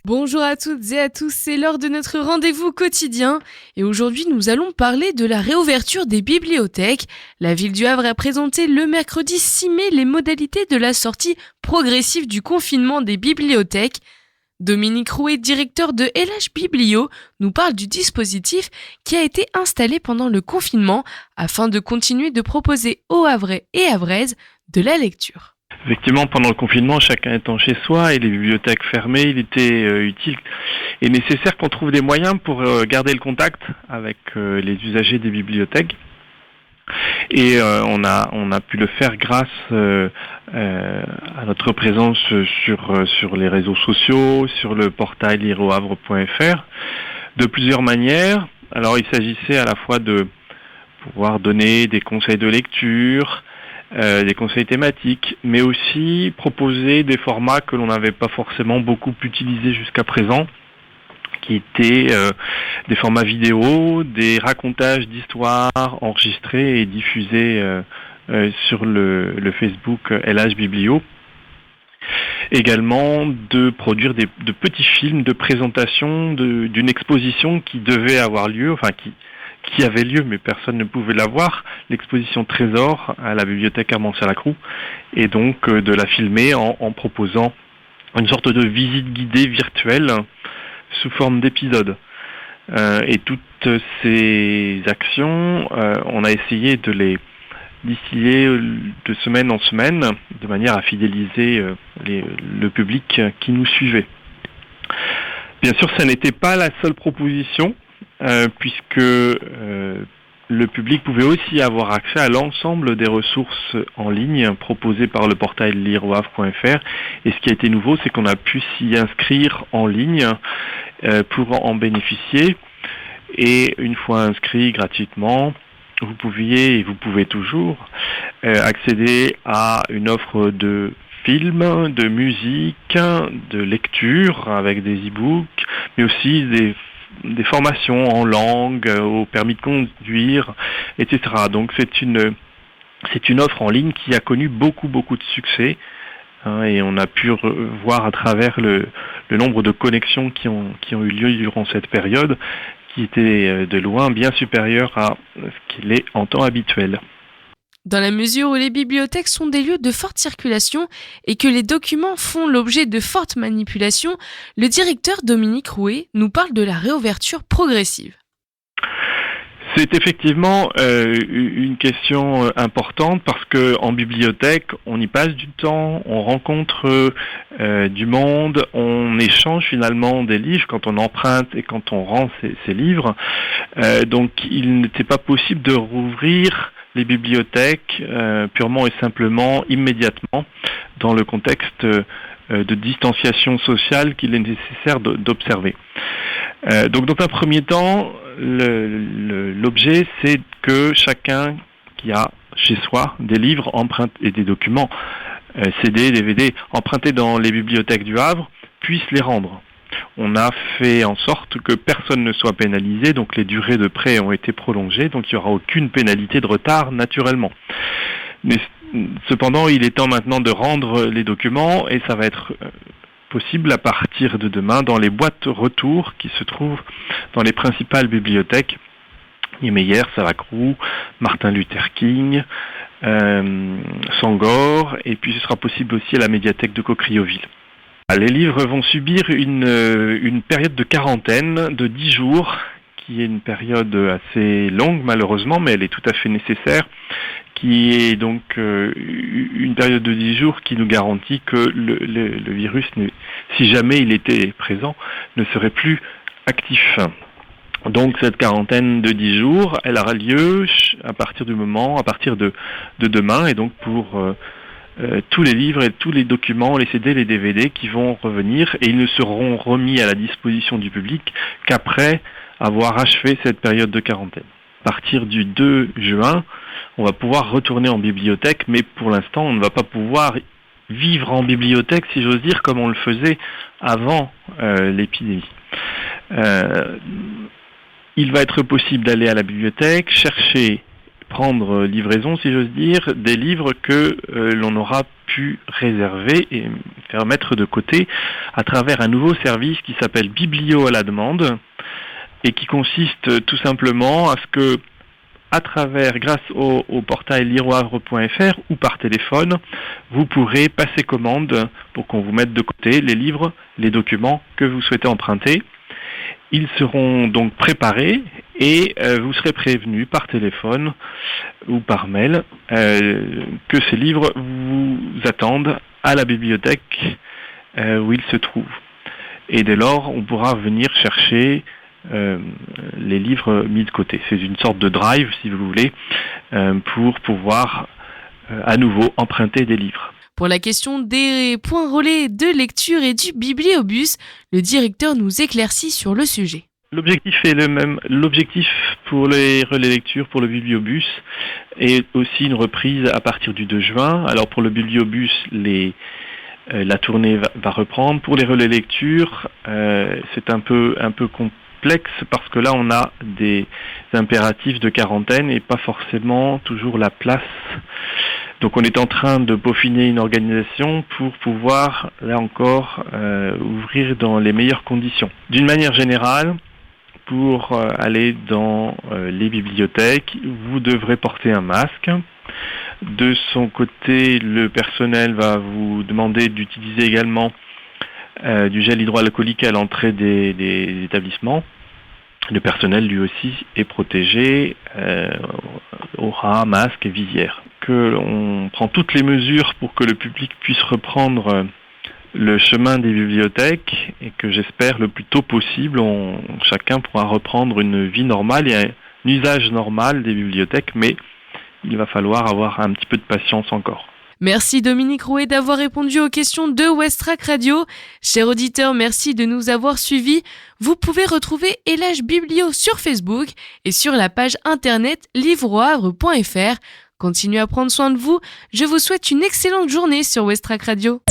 Bonjour à toutes et à tous, c'est l'heure de notre rendez-vous quotidien et aujourd'hui nous allons parler de la réouverture des bibliothèques. La ville du Havre a présenté le mercredi 6 mai les modalités de la sortie progressive du confinement des bibliothèques. Dominique Rouet, directeur de LH Biblio, nous parle du dispositif qui a été installé pendant le confinement afin de continuer de proposer aux Havrais et Havraises de la lecture. Effectivement, pendant le confinement, chacun étant chez soi et les bibliothèques fermées, il était utile et nécessaire qu'on trouve des moyens pour garder le contact avec les usagers des bibliothèques. Et on a pu le faire grâce à notre présence sur les réseaux sociaux, sur le portail lireauhavre.fr, de plusieurs manières. Alors il s'agissait à la fois de pouvoir donner des conseils de lecture, des conseils thématiques, mais aussi proposer des formats que l'on n'avait pas forcément beaucoup utilisés jusqu'à présent, qui étaient des formats vidéo, des racontages d'histoires enregistrés et diffusés sur le Facebook LH Biblio. Également de produire de petits films de présentation d'une exposition qui devait avoir lieu, qui avait lieu mais personne ne pouvait la voir, l'exposition Trésor à la bibliothèque Armand-Salacrou, et donc de la filmer en proposant une sorte de visite guidée virtuelle sous forme d'épisodes. Et toutes ces actions, on a essayé de les distiller de semaine en semaine, de manière à fidéliser le public qui nous suivait. Bien sûr, ça n'était pas la seule proposition, puisque le public pouvait aussi avoir accès à l'ensemble des ressources en ligne proposées par le portail lireauhavre.fr. Et ce qui a été nouveau, c'est qu'on a pu s'y inscrire en ligne pour en bénéficier. Et une fois inscrit gratuitement, vous pouviez et vous pouvez toujours accéder à une offre de films, de musique, de lecture avec des e-books, mais aussi des formations en langue, au permis de conduire, etc. Donc c'est une offre en ligne qui a connu beaucoup de succès, et on a pu voir à travers le nombre de connexions qui ont eu lieu durant cette période, qui était de loin bien supérieur à ce qu'il est en temps habituel. Dans la mesure où les bibliothèques sont des lieux de forte circulation et que les documents font l'objet de fortes manipulations, le directeur Dominique Rouet nous parle de la réouverture progressive. C'est effectivement une question importante parce que en bibliothèque, on y passe du temps, on rencontre du monde, on échange finalement des livres quand on emprunte et quand on rend ses livres. Donc il n'était pas possible de rouvrir les bibliothèques purement et simplement, immédiatement, dans le contexte de distanciation sociale qu'il est nécessaire d'observer. Donc dans un premier temps, l'objet, c'est que chacun qui a chez soi des livres et des documents, CD, DVD, empruntés dans les bibliothèques du Havre, puisse les rendre. On a fait en sorte que personne ne soit pénalisé, donc les durées de prêt ont été prolongées, donc il n'y aura aucune pénalité de retard naturellement. Mais cependant, il est temps maintenant de rendre les documents et ça va être possible à partir de demain dans les boîtes retour qui se trouvent dans les principales bibliothèques, Niemeyer, Salacrou, Martin Luther King, Sangor, et puis ce sera possible aussi à la médiathèque de Cocrioville. Les livres vont subir une période de quarantaine de 10 jours, qui est une période assez longue malheureusement, mais elle est tout à fait nécessaire, qui est donc une période de 10 jours qui nous garantit que le virus, si jamais il était présent, ne serait plus actif. Donc cette quarantaine de 10 jours, elle aura lieu à partir de demain, et donc pour tous les livres et tous les documents, les CD, les DVD qui vont revenir, et ils ne seront remis à la disposition du public qu'après avoir achevé cette période de quarantaine. À partir du 2 juin, on va pouvoir retourner en bibliothèque, mais pour l'instant, on ne va pas pouvoir vivre en bibliothèque, si j'ose dire, comme on le faisait avant l'épidémie. Il va être possible d'aller à la bibliothèque, chercher prendre livraison, si j'ose dire, des livres que l'on aura pu réserver et faire mettre de côté à travers un nouveau service qui s'appelle Biblio à la demande et qui consiste tout simplement à ce que, grâce au portail lireauhavre.fr ou par téléphone, vous pourrez passer commande pour qu'on vous mette de côté les livres, les documents que vous souhaitez emprunter. Ils seront donc préparés et vous serez prévenu par téléphone ou par mail que ces livres vous attendent à la bibliothèque où ils se trouvent. Et dès lors, on pourra venir chercher les livres mis de côté. C'est une sorte de drive, si vous voulez, pour pouvoir à nouveau emprunter des livres. Pour la question des points relais de lecture et du bibliobus, le directeur nous éclaircit sur le sujet. L'objectif est le même. L'objectif pour les relais lecture, pour le bibliobus, est aussi une reprise à partir du 2 juin. Alors pour le bibliobus, la tournée va reprendre. Pour les relais lecture, c'est un peu complexe parce que là on a des impératifs de quarantaine et pas forcément toujours la place. Donc on est en train de peaufiner une organisation pour pouvoir, là encore, ouvrir dans les meilleures conditions. D'une manière générale, pour aller dans les bibliothèques, vous devrez porter un masque. De son côté, le personnel va vous demander d'utiliser également du gel hydroalcoolique à l'entrée des établissements. Le personnel, lui aussi, est protégé, aura masque et visière. On prend toutes les mesures pour que le public puisse reprendre le chemin des bibliothèques et que j'espère le plus tôt possible, chacun pourra reprendre une vie normale et un usage normal des bibliothèques, mais il va falloir avoir un petit peu de patience encore. Merci Dominique Rouet d'avoir répondu aux questions de Westrack Radio. Chers auditeurs, merci de nous avoir suivis. Vous pouvez retrouver LH Biblio sur Facebook et sur la page internet lireauhavre.fr. Continuez à prendre soin de vous. Je vous souhaite une excellente journée sur Westrack Radio.